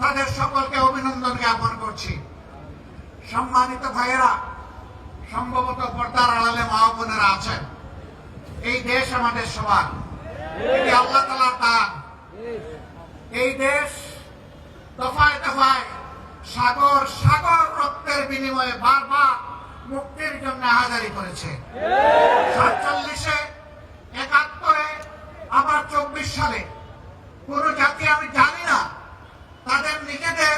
আপনাদের সকলকে অভিনন্দন জ্ঞাপন করছি। সম্মানিত ভাইয়েরা, সম্ভবত পর্দার আড়ালে মা বোনেরা আছেন। এই দেশ আমাদের সবার, এটি আল্লাহ তাআলার দান। এই দেশ দফায় দফায় সাগর সাগর রক্তের বিনিময়ে বারবার মুক্তির জন্য হাজারি করেছে। 47-এ, 71-এ, আবার 24 সালে কোন জাতি আমি জানি না তাদের নিজেদের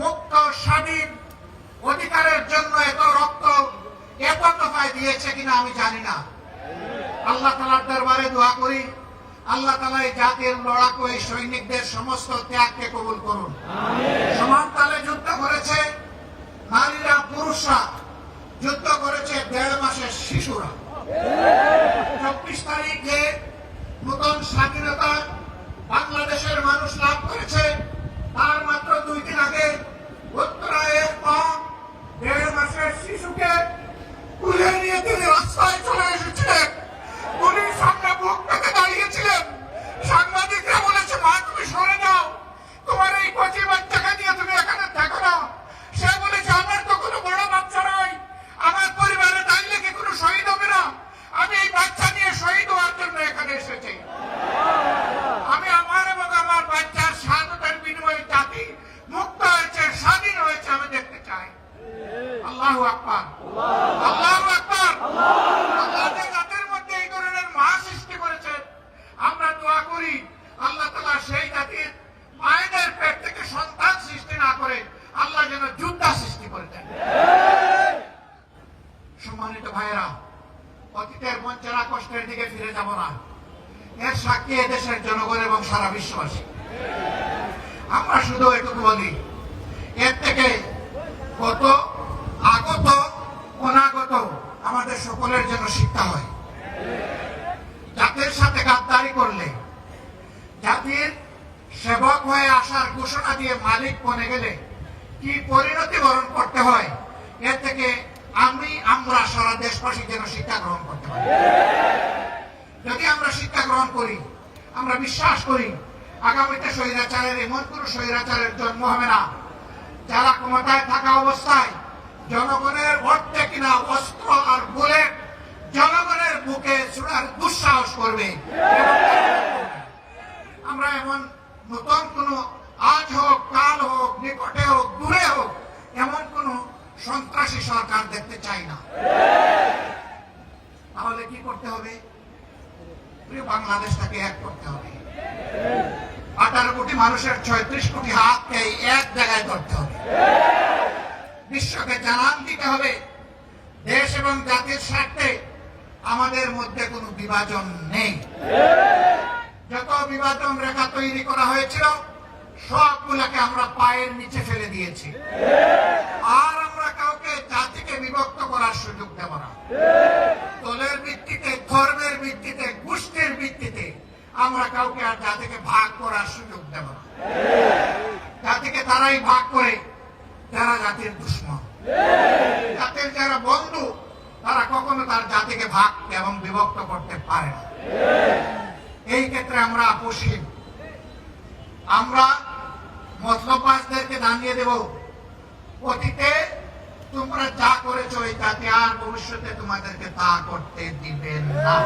মুক্ত স্বাধীন অধিকারের জন্য এত রক্ত এত দফায় দিয়েছে কিনা আমি জানি না। আল্লাহ তাআলার দরবারে দোয়া করি, আল্লাহ তাআলা এই জাতির লড়াকু এই সৈনিকদের সমস্ত ত্যাগকে কবুল করুন। সমান তালে যুদ্ধ করেছে নারীরা, পুরুষরা, যুদ্ধ করেছে 1.5 মাসের শিশুরা। 24 তারিখে নতুন স্বাধীনতা বাংলাদেশের মানুষ লাভ করেছে। তার মাত্র 2 দিন আগে উত্তরায়ের পর 1.5 মাসের শিশুকে তুলে নিয়ে তিনি রাস্তায় চলে এসেছিলেন। পুলিশ সামনে বুক পেতে দাঁড়িয়েছিলেন। সাংবাদিকরা বলেছে, মা তুমি সরে যাও, তোমার এই কচি বাচ্চাকে নিয়ে তুমি এখানে থাকো না। সে বলেছে, আমার তো কোনো বড় বাচ্চা নয়, আমার পরিবারে দাঁড়িয়ে কি কোনো শহীদ হবে না? আমি এই বাচ্চা নিয়ে শহীদ হওয়ার জন্য এখানে এসেছি। আমি আমার এবং আমার বাচ্চার স্বাধীনতার বিনিময়ে জাতি মুক্ত হয়েছে, স্বাধীন হয়েছে, আমি দেখতে চাই। আল্লাহু আকবার, আল্লাহু আকবার। আল্লাহ যে জাতির মধ্যে এই ধরনের মা সৃষ্টি করেছেন, আমরা দোয়া করি আল্লাহ তাআলা সেই জাতির মায়েদের পেট থেকে সন্তান সৃষ্টি না করে আল্লাহ যেন যোদ্ধা সৃষ্টি করে দেন। সম্মানিত ভাইয়েরা, অতীতের বঞ্চনা কষ্টের দিকে ফিরে যাব না। এর সাক্ষী দেশের জনগণ এবং সারা বিশ্ববাসী। আমরা শুধু এটুকু বলি, এর থেকে কত আগত অনাগত আমাদের সকলের জন্য শিক্ষা হয়। জাতির সাথে গাদ্দারি করলে, জাতির সেবক হয়ে আসার ঘোষণা দিয়ে মালিক বনে গেলে কি পরিণতি বরণ করতে হয়, এর থেকে আমরা সারা দেশবাসী যেন শিক্ষা গ্রহণ করতে পারি। যদি আমরা শিক্ষা গ্রহণ করি, আমরা বিশ্বাস করি আগামীতে স্বৈরাচারের এমন কোন স্বৈরাচারের জন্ম হবে না যারা ক্ষমতায় থাকা অবস্থায় জনগণের অর্থে কিনা অস্ত্র আর বুলেট জনগণের বুকে ছোড়ার দুঃসাহস করবে। আমরা এমন নতুন কোন আজ হোক, কাল হোক, নিকটে হোক, দূরে হোক, এমন কোন সন্ত্রাসী সরকার দেখতে চাই না। তাহলে কি করতে হবে? বাংলাদেশটাকে এক করতে হবে। 18 কোটি মানুষের 36 কোটি হাতকে এক জায়গায় করতে হবে। বিশ্বকে জানান দিতে হবে দেশ এবং জাতির স্বার্থে আমাদের মধ্যে কোনো বিভাজন নেই। যত বিভাজন রেখা তৈরি করা হয়েছিল সবগুলোকে আমরা পায়ের নিচে ফেলে দিয়েছি। আর আমরা কাউকে জাতিকে বিভক্ত করার সুযোগ দেব না। দলের ভিত্তিতে, ধর্মের ভিত্তিতে, গোষ্ঠীর ভিত্তিতে আমরা কাউকে আর জাতিকে ভাগ করার সুযোগ দেব না। জাতিকে তারাই ভাগ করে যারা জাতির দুশ্মন। জাতির যারা বন্ধু তারা কখনো তার জাতিকে ভাগ এবং বিভক্ত করতে পারে না। এই ক্ষেত্রে আমরা আপোষহীন। আমরা মতলববাজদেরকে জানিয়ে দেব, অতীতে তোমরা যা করেছো এই জাতি আর ভবিষ্যতে তোমাদেরকে তা করতে দিবেন না।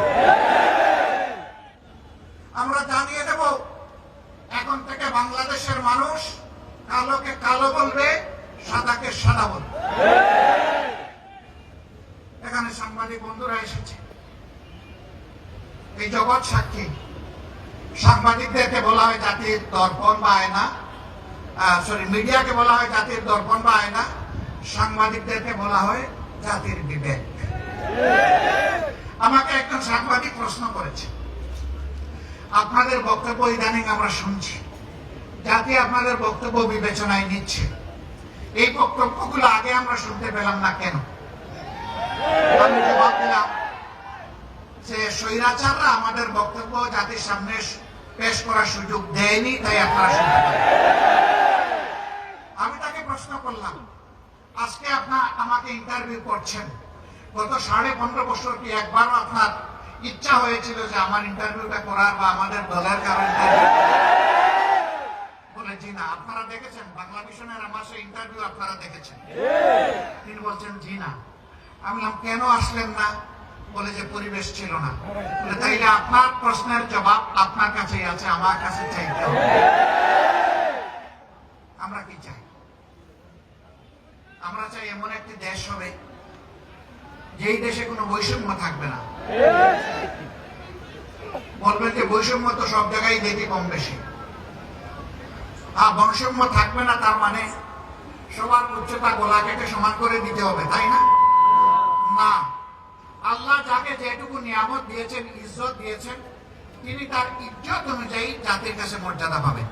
আমরা জানিয়ে দেব, এখন থেকে বাংলাদেশের মানুষ কালোকে কালো বলবে, সাদাকে সাদা বলবে। এখানে সাংবাদিক বন্ধুরা এসেছে, এই জগৎ সাক্ষী। সাংবাদিকদেরকে বলা হয় জাতির দর্পণ বা আয়না, মিডিয়াকে বলা হয় জাতির দর্পণ বা আয়না, সাংবাদিকদেরকে বলা হয় জাতির বিবেক। আমাকে একজন সাংবাদিক প্রশ্ন করেছে, আপনাদের বক্তব্য ইদানিং আমরা শুনছি, জাতি আপনাদের বক্তব্য বিবেচনায় নিচ্ছে, এই বক্তব্যগুলো আগে আমরা শুনতে পেলাম না কেন? আমি জবাব দিলাম যে স্বৈরাচাররা আমাদের বক্তব্য জাতির সামনে পেশ করার সুযোগ দেয়নি, তাই আপনারা শুনতে পারেন। আমি তাকে প্রশ্ন করলাম, আজকে আপনার আমাকে ইন্টারভিউ করছেন, গত 15.5 বছর কি একবারও আপনার ইচ্ছা হয়েছিল যে আমার ইন্টারভিউটা করার বা আমাদের দলের কারণে? বলে জি জি না। আপনারা দেখেছেন বাংলা মিশনের আমার সেই ইন্টারভিউ আপনারা দেখেছেন? তিনি বলছেন জি না। আমি বললাম কেন আসলেন না? বলে যে পরিবেশ ছিল না। বলে তাইলে আপনার প্রশ্নের জবাব আপনার কাছেই আছে, আমার কাছে চাইতে হবে। আমরা কি চাই? আমরা চাই এমন একটি দেশ হবে যেই দেশে কোনো বৈষম্য থাকবে না। বলবেন যে বৈষম্য তো সব জায়গায় দেখি কম বেশি। বৈষম্য থাকবে না তার মানে সবার উচ্চতা গলা কেটে সমান করে দিতে হবে, তাই না? না, আল্লাহ যাকে যেটুকু নিয়ামত দিয়েছেন, ইজ্জত দিয়েছেন, তিনি তার ইজ্জত অনুযায়ী জাতির কাছে মর্যাদা পাবেন।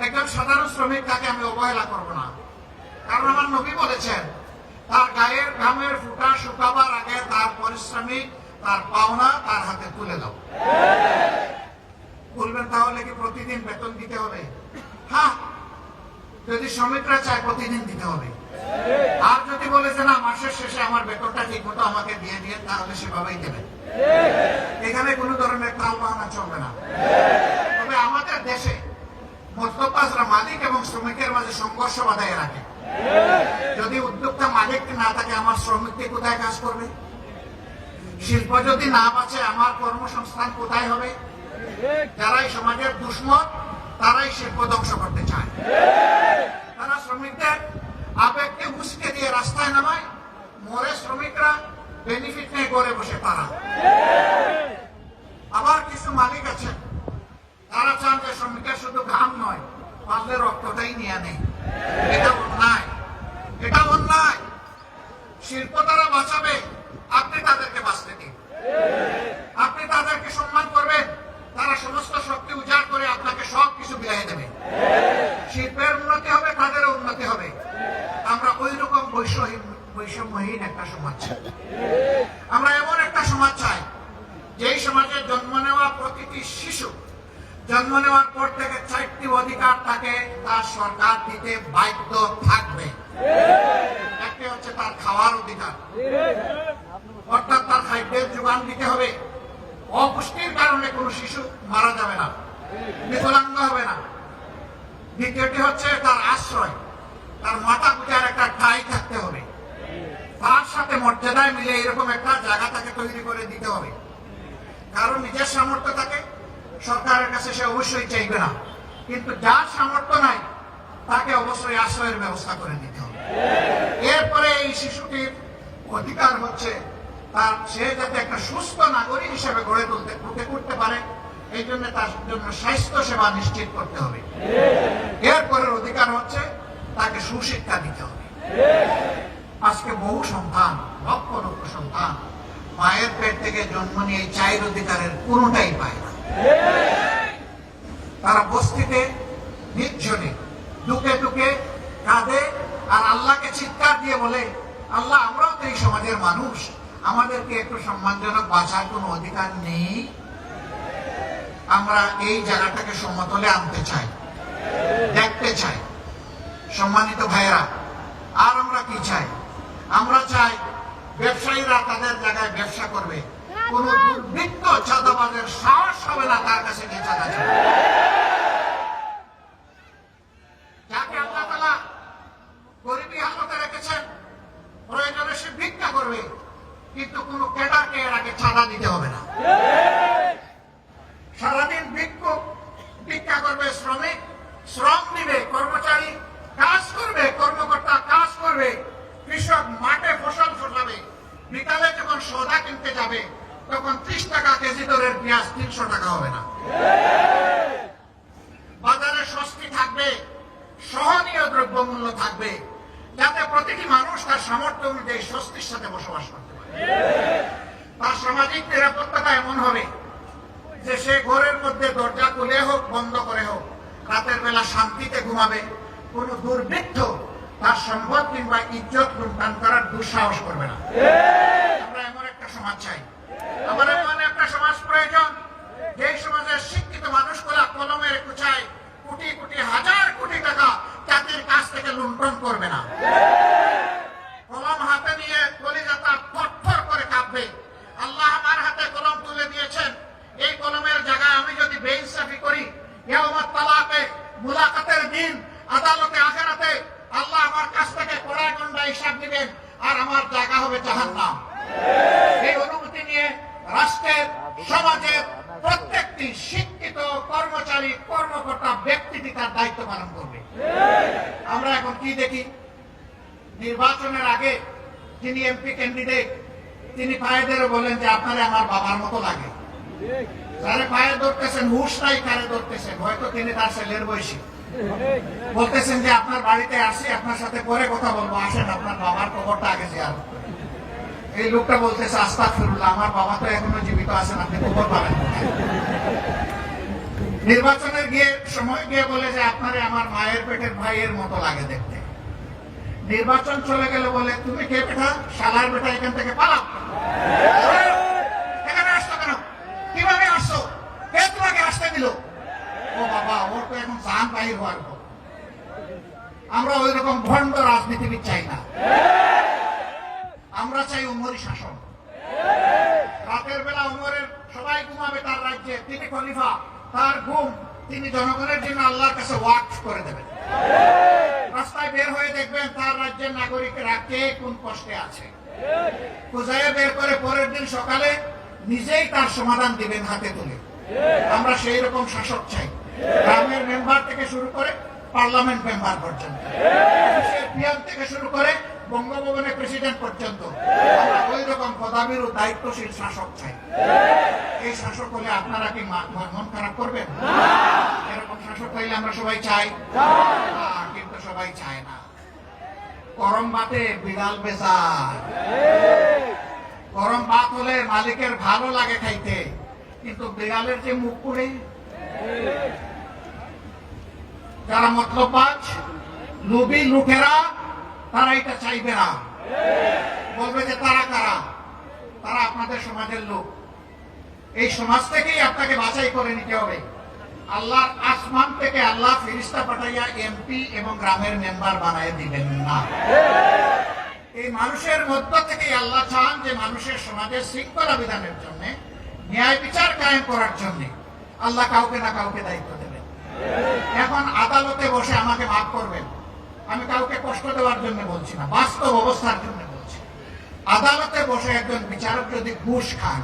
একজন সাধারণ শ্রমিক, তাকে আমি অবহেলা করব না, কারণ আমার নবী বলেছেন তার গায়ের ঘামের ফুটা শুকাবার আগে তার পরিশ্রমিক, তার পাওনা তার হাতে তুলে দাও। বলবেন তাহলে কি প্রতিদিন বেতন দিতে হবে? হ্যাঁ, যদি শ্রমিকরা চায় প্রতিদিন দিতে হবে। আর যদি বলে যে না, মাসের শেষে আমার বেতনটা ঠিক মতো আমাকে দিয়ে দিয়ে, তাহলে সেভাবেই দেবেন। এখানে কোনো ধরনের তাল বাহানা চলবে না। তবে আমাদের দেশে মধ্যপ্রাচ্যরা মালিক এবং শ্রমিকের মাঝে সংঘর্ষ বাধায় রাখে। যদি উদ্যোক্তা মালিক না থাকে, আমার শ্রমিককে কোথায় কাজ করবে? শিল্প যদি না বাঁচে, আমার কর্মসংস্থান কোথায় হবে? যারাই সমাজের দুশ্মন, তারাই শিল্প ধ্বংস করতে চায়। তারা শ্রমিকদের আবেগকে উস্কে দিয়ে রাস্তায় নামায়, মরে শ্রমিকরা বেনিফিট নিয়ে করে বসে তারা। আবার কিছু মালিক আছেন, তারা চান যে শ্রমিকের শুধু ঘাম নয়, পারলে রক্তটাই নিয়ে নেই। এটা অন্যায়, এটা অন্যায়। শিল্প তারা বাঁচাবে, আপনি তাদেরকে বাঁচতে দিন। আপনি তাদেরকে সম্মান করবেন, তারা সমস্ত শক্তি উজাড় করে আপনাকে সবকিছু বিলাইয়ে দেবে। শিল্পের উন্নতি হবে, তাদেরও উন্নতি হবে। আমরা ওই রকম বৈষম্যহীন একটা সমাজ চাই। আমরা এমন একটা সমাজ চাই যেই সমাজে জন্ম নেওয়া প্রতিটি শিশু জন্ম নেওয়ার পর থেকে 4টি অধিকার তাকে তার সরকার দিতে বাধ্য থাকবে। একটি হচ্ছে তার খাওয়ার অধিকার, অর্থাৎ তার খাদ্যের যোগান দিতে হবে। অপুষ্টির কারণে কোনো শিশু মারা যাবে না, বিকলাঙ্গ হবে না। দ্বিতীয়টি হচ্ছে তার আশ্রয়, তার মাথা গুজার একটা ঠাঁই থাকতে হবে। তার সাথে মর্যাদায় মিলে এরকম একটা জায়গা তাকে তৈরি করে দিতে হবে। কারণ নিজের সামর্থ্য থাকে, সরকারের কাছে সে অবশ্যই চাইবে না, কিন্তু যার সামর্থ্য নাই তাকে অবশ্যই আশ্রয়ের ব্যবস্থা করে দিতে হবে। এরপরে এই শিশুটির অধিকার হচ্ছে তার সে যাতে একটা সুস্থ নাগরিক হিসেবে গড়ে তুলতে পারে, এই জন্য তার জন্য স্বাস্থ্য সেবা নিশ্চিত করতে হবে। এরপরের অধিকার হচ্ছে তাকে সুশিক্ষা দিতে হবে। আজকে বহু সন্তান, লক্ষ লক্ষ সন্তান মায়ের পেট থেকে জন্ম নিয়ে 4 অধিকারের কোনোটাই পায় না। তারা বস্তিতে নির্জনে দুকে দুকে কাঁদে আর আল্লাহকে চিৎকার দিয়ে বলে, আল্লাহ আমরাও তো এই সমাজের মানুষ, আমাদেরকে একটু সম্মানজনক বাঁচার কোনো অধিকার নেই। আমরা এই জায়গাটাকে সমতলে আনতে চাই, দেখতে চাই। সম্মানিত ভাইয়েরা, আর আমরা কি চাই? আমরা চাই ব্যবসায়ীরা তাদের জায়গায় ব্যবসা করবে, কোন দুর্বৃত্ত চাঁদাবাজের সাহস হবে না তার কাছে গিয়ে চাঁদা চাইবে। যাকে আল্লাহ তাআলা গরিবী হালতে রেখেছেন, প্রয়োজনে সে ভিক্ষা করবে, কিন্তু কোন ক্যাডারকে এর আগে চাঁদা দিতে হবে না। সারাদিন ভিক্ষা করবে শ্রমিক, শ্রম দিবে কর্মচারী, কাজ করবে কর্মকর্তা, কাজ করবে কৃষক, মাঠে ফসল ফলাবে। বিকালে যখন সওদা কিনতে যাবে তখন 30 টাকা কেজি দরের পেঁয়াজ 300 টাকা হবে না। বাজারে স্বস্তি থাকবে, সহনীয় দ্রব্যমূল্য থাকবে, যাতে প্রতিটি মানুষ তার সামর্থ্য অনুযায়ী স্বস্তির সাথে বসবাস করতে পারে। তার সামাজিক নিরাপত্তাটা এমন হবে যে সে ঘরের মধ্যে দরজা খুলে হোক বন্ধ করে হোক রাতের বেলা শান্তিতে ঘুমাবে। কোন দুর্বৃত্ত তার সম্পদ কিংবা ইজ্জত লুণ্ঠন করার দুঃসাহস করবে না। আমরা এমন একটা সমাজ চাই। আমার এমন একটা সমাজ প্রয়োজন যে সমাজের শিক্ষিত মানুষগুলা কলমের কুচায় কোটি কোটি হাজার কোটি টাকা জাতির কাছ থেকে লুণ্ঠন করবে না। কলম হাতে নিয়ে কলিজাটা থরথর করে কাঁপবে। আল্লাহ আমার হাতে কলম তুলে দিয়েছেন, এই কলমের জায়গায় আমি যদি বেইনসাফি করি, কর্মচারী কর্মকর্তা ব্যক্তিটি তার দায়িত্ব পালন করবে। আমরা এখন কি দেখি, নির্বাচনের আগে যিনি এমপি ক্যান্ডিডেট তিনি পায়েদেরও বলেন যে আপনারা আমার বাবার মতো লাগে। যারা পায়ে ধরতেছেন হুশ নাই কারে ধরতেছেন, হয়তো তিনি তার ছেলের বয়সী। বলতেছেন যে আপনার বাড়িতে আসি, আপনার সাথে পরে কথা বলবো, আসেন আপনার বাবার কবরটা আগে জিয়ারত করি। এই লোকটা বলতেছে আস্তাগফিরুল্লাহ, আমার বাবা তো এখনো জীবিত আছেন, আপনি কবর পাবেন। নির্বাচনের সময় গিয়ে বলে যে আপনারে আমার মায়ের পেটের ভাইয়ের মতো লাগে দেখতে। নির্বাচন চলে গেলে বলে তুমি কে বেটা, শালার বেটা, এখান থেকে পালাও। এখানে আসছো কেন, কিভাবে আসছো, কে তোমাকে আসতে দিল? ও বাবা, ওর তো এখন জান বাহির হওয়ার পর। আমরা ওই রকম ভণ্ড রাজনীতিবিদ চাই না, আমরা চাই উমরি শাসন। রাতের বেলা উমরের সবাই ঘুমাবে তার রাজ্যে, তিনি খলিফা, তার ঘুম তিনি জনগণের জন্য আল্লাহর কাছে ওয়াকফ করে দেবেন। রাস্তায় বের হয়ে দেখবেন তার রাজ্যের নাগরিকরা কে কোন কষ্টে আছে, খুঁজে বের করে পরের দিন সকালে নিজেই তার সমাধান দিবেন হাতে তুলে। আমরা সেই রকম শাসক চাই, গ্রামের মেম্বার থেকে শুরু করে পার্লামেন্ট মেম্বার পর্যন্ত, পিএম থেকে শুরু করে বঙ্গভবনের প্রেসিডেন্ট পর্যন্ত আমরা ওই রকম পদাবির ও দায়িত্বশীল শাসক চাই। এই শাসক হলে আপনারা কি মন খারাপ করবেন? এরকম শাসক হইলে আমরা সবাই চাই, কিন্তু সবাই চায় না। গরম ভাতে বিড়াল বেজার। গরম ভাত হলে মালিকের ভালো লাগে খাইতে, কিন্তু বিড়ালের যে মুখ পুড়ে। যারা মতলববাজ লোভী লোকেরা তারা এটা চাইবে না, বলবে যে তারা কারা, তারা আপনাদের সমাজের লোক। এই সমাজ থেকেই আপনাকে বাছাই করে নিতে হবে। আল্লাহর আসমান থেকে আল্লাহ ফেরেশতা পাঠাইয়া এমপি এবং গ্রামের মেম্বার বানায় দিবেন না। এই মানুষের মধ্য থেকেই আল্লাহ চান যে মানুষের সমাজের শৃঙ্খলা বিধানের জন্য, ন্যায় বিচার কায়েম করার জন্য আল্লাহ কাউকে না কাউকে দায়িত্ব দেবেন। এখন আদালতে বসে আমাকে মাফ করবেন, আমি কাউকে কষ্ট দেওয়ার জন্য বলছি না, বাস্তব অবস্থার জন্য বলছি। আদালতে বসে একজন বিচারক যদি ঘুষ খান,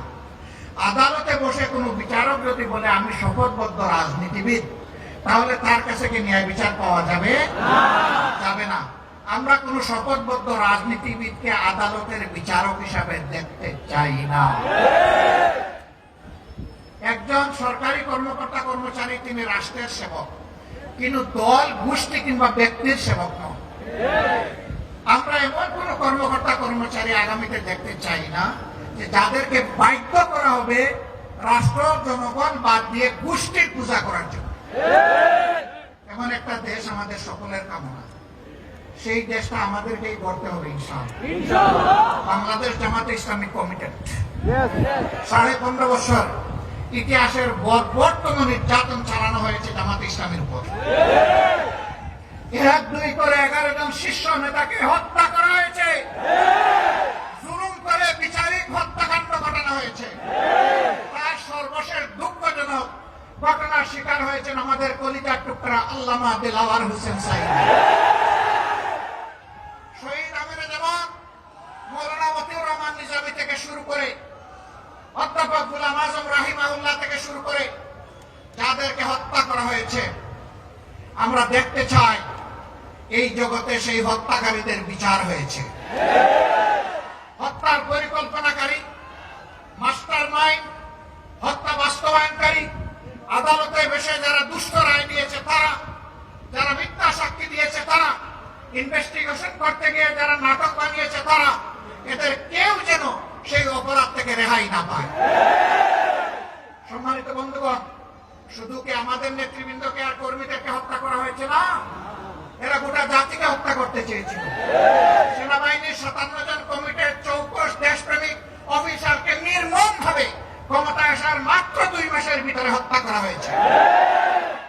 আদালতে বসে কোনো বিচারক যদি বলে আমি শপথবদ্ধ রাজনীতিবিদ, তাহলে তার কাছে কি ন্যায় বিচার পাওয়া যাবে? যাবে না। আমরা কোনো শপথবদ্ধ রাজনীতিবিদকে আদালতের বিচারক হিসাবে দেখতে চাই না। একজন সরকারি কর্মকর্তা কর্মচারী তিনি রাষ্ট্রের সেবক, কিন্তু দল গোষ্ঠী কিংবা ব্যক্তির সেবক নয়। আমরা এমন কোন কর্মকর্তা কর্মচারী আগামীতে দেখতে চাই না যে যাদেরকে বাধ্য করা হবে রাষ্ট্র জনগণ বাদ দিয়ে গোষ্ঠীর পূজা করার জন্য। এমন একটা দেশ আমাদের সকলের কামনা, সেই দেশটা আমাদেরকেই গড়তে হবে ইনশাআল্লাহ। বাংলাদেশ জামাতে ইসলামী কমিটেড 15.5 বছর ইতিহাসের বর্বরতম নির্যাতন চালানো হয়েছে জামাতে ইসলামের উপর। 1-2 করে 11 জন শীর্ষ নেতাকে হত্যা করা হয়েছে, জুলুম করে বিচারিক হত্যাকাণ্ড ঘটানো হয়েছে। তার সর্বশেষ দুঃখজনক ঘটনার শিকার হয়েছেন আমাদের কলিজার টুকরা আল্লামা দিলওয়ার হোসেন সাঈদ। শহীদ আমিরে জামাত মওলানা মতিউর রহমান নিজামী থেকে শুরু করে অধ্যাপক গোলাম আজম রাহিমাহুল্লাহ থেকে শুরু করে যাদেরকে হত্যা করা হয়েছে, আমরা দেখতে চাই এই জগতে সেই হত্যাকারীদের বিচার হয়েছে। হত্যার পরিকল্পনাকারী, মাস্টার মাইন্ড, হত্যা বাস্তবায়নকারী, আদালতে বসে যারা দুষ্ট রায় দিয়েছে তারা, যারা মিথ্যা সাক্ষী দিয়েছে তারা, ইনভেস্টিগেশন করতে গিয়ে যারা নাটক বানিয়েছে তারা, এদের কেউ যেন সেই অপরাধ থেকে রেহাই না পায়। সম্মানিত বন্ধুগণ, শুধু কি আমাদের নেতৃবৃন্দকে আর কর্মীদেরকে হত্যা করা হয়েছে না, এরা গোটা জাতিকে হত্যা করতে চেয়েছিল। সেনাবাহিনীর 57 জন কমিটির 24 দেশপ্রেমিক অফিসারকে নির্মমভাবে ক্ষমতায় আসার মাত্র 2 মাসের ভিতরে হত্যা করা হয়েছে।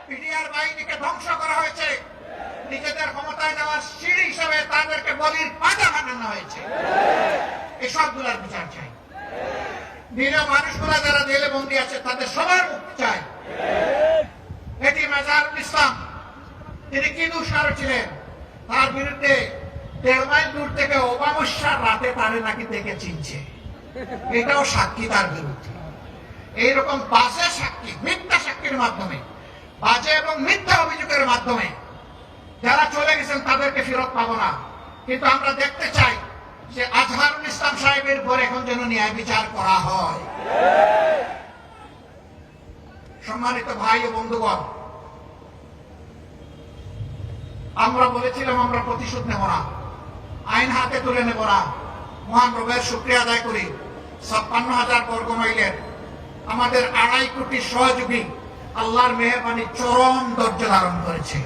পিডিআর বাহিনীকে ধ্বংস করা হয়েছে, নিজেদের ক্ষমতায় যাওয়ার সিঁড়ি হিসেবে তাদেরকে বলির পাজা বানানো হয়েছে। এই সবগুলার বিচার চাই। নিরীহ মানুষগুলা যারা জেলে বন্দী আছে তাদের সবার মুক্তি চাই। এটি মেজরুল ইসলাম, তিনি কি দুষ্কার ছিলেন, তার বিরুদ্ধে 1.5 মাইল দূর থেকে অমাবস্যার রাতে তারে নাকি দেখে চিনছে, এটাও সাক্ষী তার বিরুদ্ধে। এইরকম বাজে সাক্ষী, মিথ্যা সাক্ষী হুমকির মাধ্যমে, বাজে এবং মিথ্যা অভিযোগের মাধ্যমে যারা চলে গেছেন তাদেরকে ফেরত পাবো না। কিন্তু আমরা দেখতে চাই যে আজহারুল ইসলাম সাহেবের পর এখন যেন ন্যায় বিচার করা হয়। সম্মানিত ভাই ও বন্ধুগণ, আমরা বলেছিলাম আমরা প্রতিশোধ নেব না, আইন হাতে তুলে নেব না। মহান রবের শুকরিয়া আদায় করি, ৫৬,০০০ বর্গ মাইলের আমাদের ২.৫ কোটি সহযোগী আল্লাহর মেহেরবানি চরম ধৈর্য ধারণ করেছে।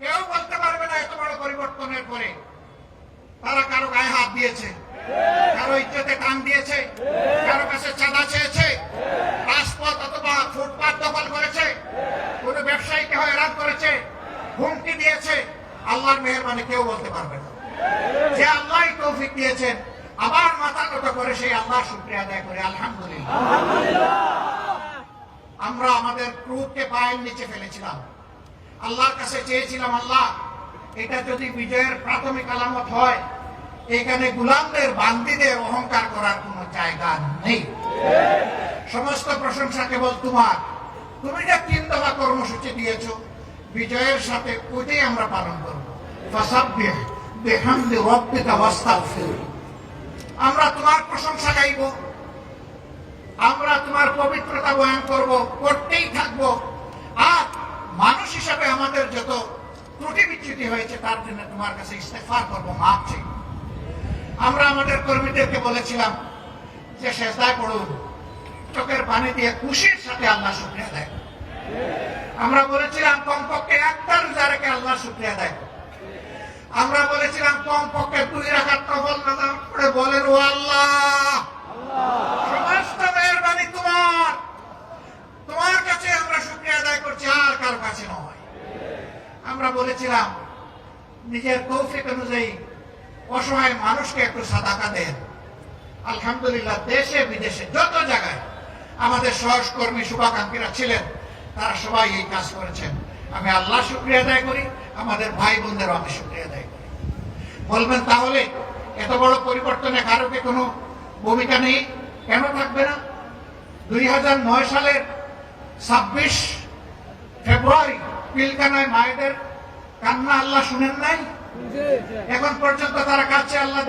কেউ বলতে পারবে না এত বড় পরিবর্তনের পরে তারা কারো গায়ে হাত দিয়েছে, কারো ইজ্জতে টান দিয়েছে, কারো কাছে চাঁদা চেয়েছে, রাজপথ অথবা ফুটপাত দখল করেছে, কোন ব্যবসায়ীকে হয়রান করেছে, হুমকি দিয়েছে। আল্লাহর মেহেরবানি কেউ বলতে পারবে না। যে আল্লাহ তৌফিক দিয়েছেন, আবার মাথা নত করে সেই আল্লাহ শুকরিয়া আদায় করে আলহামদুলিল্লাহ। আমরা আমাদের ক্রোধকে পায়ের নিচে ফেলেছিলাম, আল্লাহর কাছে চেয়েছিলাম, আল্লাহ এটা যদি বিজয়ের প্রাথমিক আলামত হয়, এখানে গোলামদের বান্দিদের অহংকার করার কোনো জায়গা নেই। সমস্ত প্রশংসা কেবল তোমার। তুমি যে ৩ দফা কর্মসূচি দিয়েছো, বিজয়ের সাথে ওইটাই আমরা পালন করবো। ফাসাব্বিহ বিহামদি রাব্বিকা ওয়াস্তাগফির। আমরা তোমার প্রশংসা গাইব, আমরা তোমার পবিত্রতা বয়ান করব, করতেই থাকবো। আর মানুষ হিসাবে আমাদের যত ত্রুটি বিচ্যুতি হয়েছে তার জন্য তোমার কাছে ইস্তেগফার করবো, মাফ চাই। আমরা আমাদের কর্মীদেরকে বলেছিলাম যে সেজদায় পড়ুন, চোখের পানি দিয়ে খুশির সাথে আল্লাহ শুকরিয়া দেয়। আমরা বলেছিলাম কমপক্ষে একটা রোজা রেখে আল্লাহ শুকরিয়া দেয়। আমরা বলেছিলাম কমপক্ষে 2 রাকাত নফল নামাজ পড়ে বলেন, ও আল্লাহ সমস্ত মেহেরবানি তোমার, তোমার কাছে আমরা শুকরিয়া আদায় করছি, আর কার কাছে নয়। আমরা বলেছিলাম নিজের তৌফিক অনুযায়ী অসহায় মানুষকে একটু সাদাকা দেন। আলহামদুলিল্লাহ, দেশে বিদেশে যত জায়গায় আমাদের সহকর্মী শুভাকাঙ্ক্ষীরা ছিলেন, তারা সবাই এই কাজ করেছেন। আমি আল্লাহ শুকরিয়া আদায় করি, আমাদের ভাই বোনদেরও আমি শুকরিয়া আদায় করি। বলবেন তাহলে এত বড় পরিবর্তনে কারোকে কোনো ভূমিকা নেই? কেন থাকবে না? ২০০৯ সালের ২৬ ফেব্রুয়ারি পিলখানায় মায়েদের কান্না আল্লাহ শুনেন নাই? এখন পর্যন্ত তারা কাছে আল্লাহ